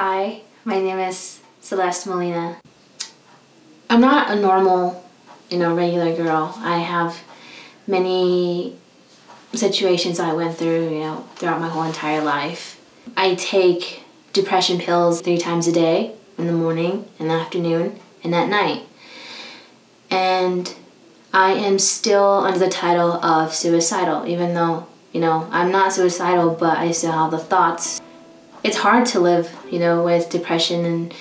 Hi, my name is Celeste Molina. I'm not a normal, regular girl. I have many situations I went through, throughout my whole entire life. I take depression pills 3 times a day, in the morning, in the afternoon, and at night. And I am still under the title of suicidal, even though, I'm not suicidal, but I still have the thoughts. It's hard to live, with depression, and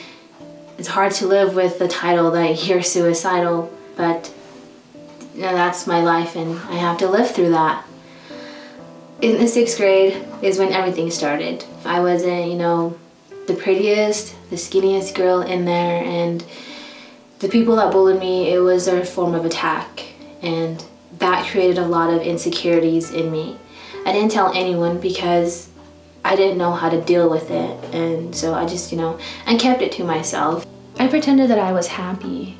it's hard to live with the title that you're suicidal, but that's my life and I have to live through that. In the 6th grade is when everything started. I wasn't, the prettiest, the skinniest girl in there, and the people that bullied me, it was their form of attack, and that created a lot of insecurities in me. I didn't tell anyone because I didn't know how to deal with it, and so I just, I kept it to myself. I pretended that I was happy.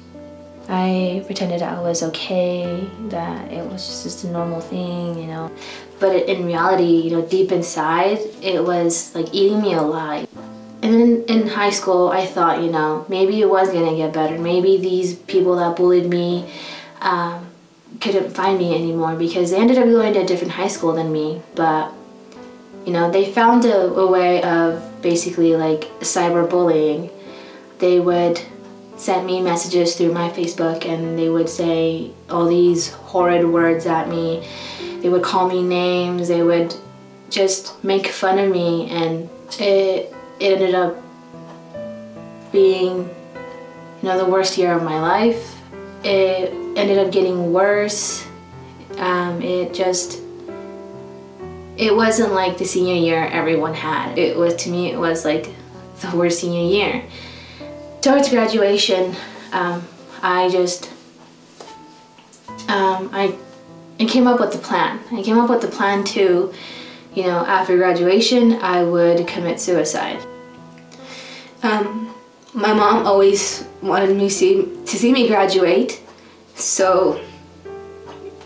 I pretended I was okay, that it was just a normal thing, But in reality, deep inside, it was like eating me alive. And then in high school, I thought, maybe it was gonna get better. Maybe these people that bullied me couldn't find me anymore because they ended up going to a different high school than me. But, they found a way of basically like cyberbullying. They would send me messages through my Facebook and they would say all these horrid words at me. They would call me names, they would just make fun of me, and it ended up being, the worst year of my life. It ended up getting worse. It wasn't like the senior year everyone had. To me, it was like the worst senior year. Towards graduation, I came up with the plan. I came up with the plan to, after graduation, I would commit suicide. My mom always wanted me to see me graduate, so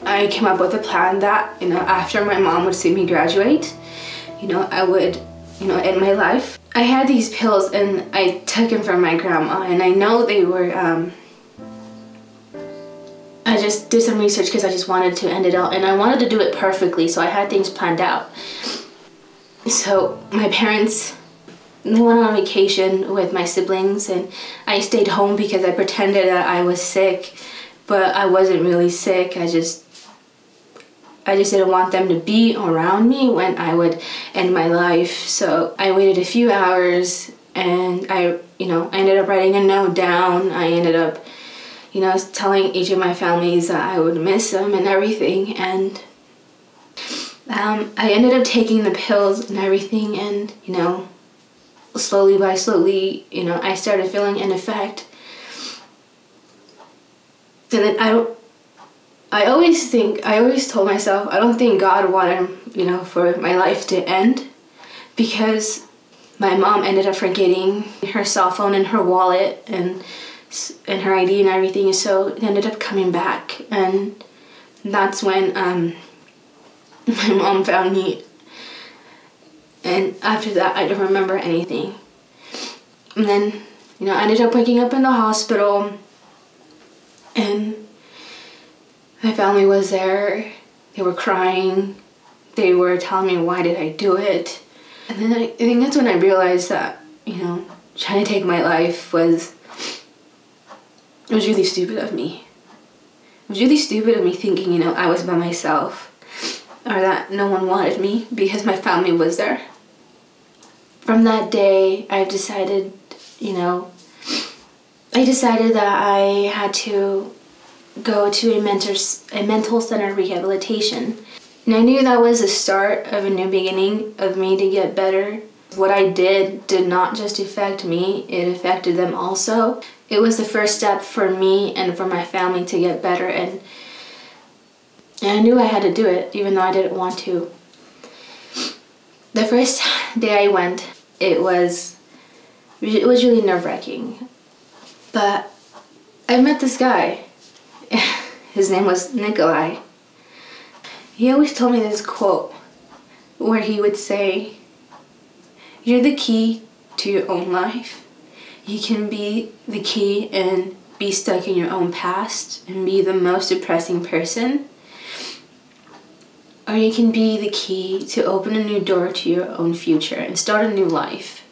I came up with a plan that, after my mom would see me graduate, I would, end my life. I had these pills and I took them from my grandma, and I know they were, I just did some research because I just wanted to end it all, and I wanted to do it perfectly, so I had things planned out. So my parents, they went on vacation with my siblings, and I stayed home because I pretended that I was sick, but I wasn't really sick. I just didn't want them to be around me when I would end my life. So I waited a few hours, and I ended up writing a note down. I ended up, telling each of my families that I would miss them and everything. And I ended up taking the pills and everything, and, slowly by slowly, I started feeling an effect. And then I always told myself, I don't think God wanted, for my life to end, because my mom ended up forgetting her cell phone and her wallet and her ID and everything, so it ended up coming back, and that's when my mom found me, and after that I don't remember anything. And then, I ended up waking up in the hospital, and my family was there. They were crying. They were telling me, why did I do it? And then I think that's when I realized that, trying to take my life was really stupid of me. It was really stupid of me thinking, I was by myself, or that no one wanted me because my family was there. From that day, I decided that I had to go to a mental center rehabilitation. And I knew that was the start of a new beginning of me to get better. What I did not just affect me, it affected them also. It was the first step for me and for my family to get better, and I knew I had to do it, even though I didn't want to. The first day I went, it was really nerve-wracking. But I met this guy. His name was Nikolai. He always told me this quote where he would say, "You're the key to your own life. You can be the key and be stuck in your own past and be the most depressing person. Or you can be the key to open a new door to your own future and start a new life.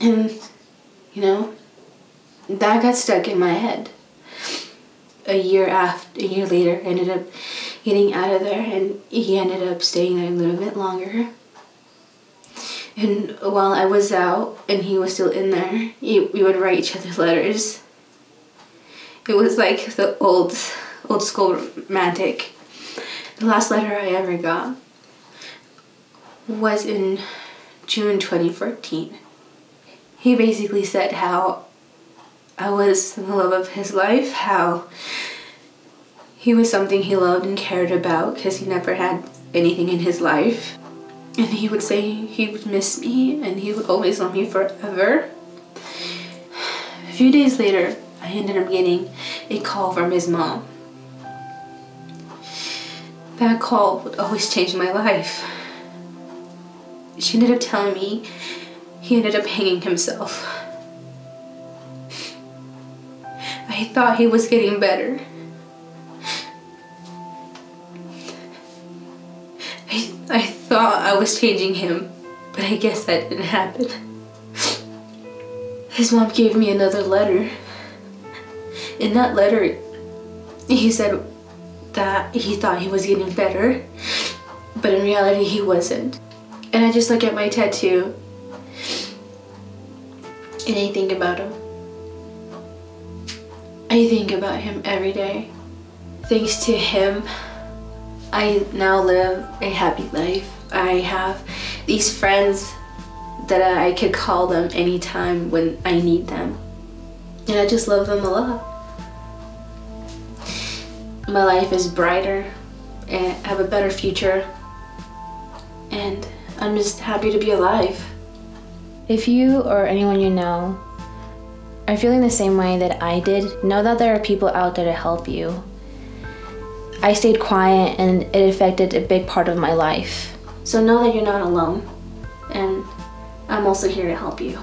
And, you know, that got stuck in my head. A year later, I ended up getting out of there, and he ended up staying there a little bit longer. And while I was out and he was still in there, we would write each other letters. It was like the old school romantic. The last letter I ever got was in June 2014. He basically said how I was the love of his life, how he was something he loved and cared about because he never had anything in his life. And he would say he would miss me and he would always love me forever. A few days later, I ended up getting a call from his mom. That call would always change my life. She ended up telling me he ended up hanging himself. I thought he was getting better. I thought I was changing him, but I guess that didn't happen. His mom gave me another letter. In that letter, he said that he thought he was getting better, but in reality he wasn't. And I just look at my tattoo and I think about him. I think about him every day. Thanks to him, I now live a happy life. I have these friends that I could call them anytime when I need them. And I just love them a lot. My life is brighter and I have a better future. And I'm just happy to be alive. If you or anyone you know are feeling the same way that I did, know that there are people out there to help you. I stayed quiet and it affected a big part of my life. So know that you're not alone, and I'm also here to help you.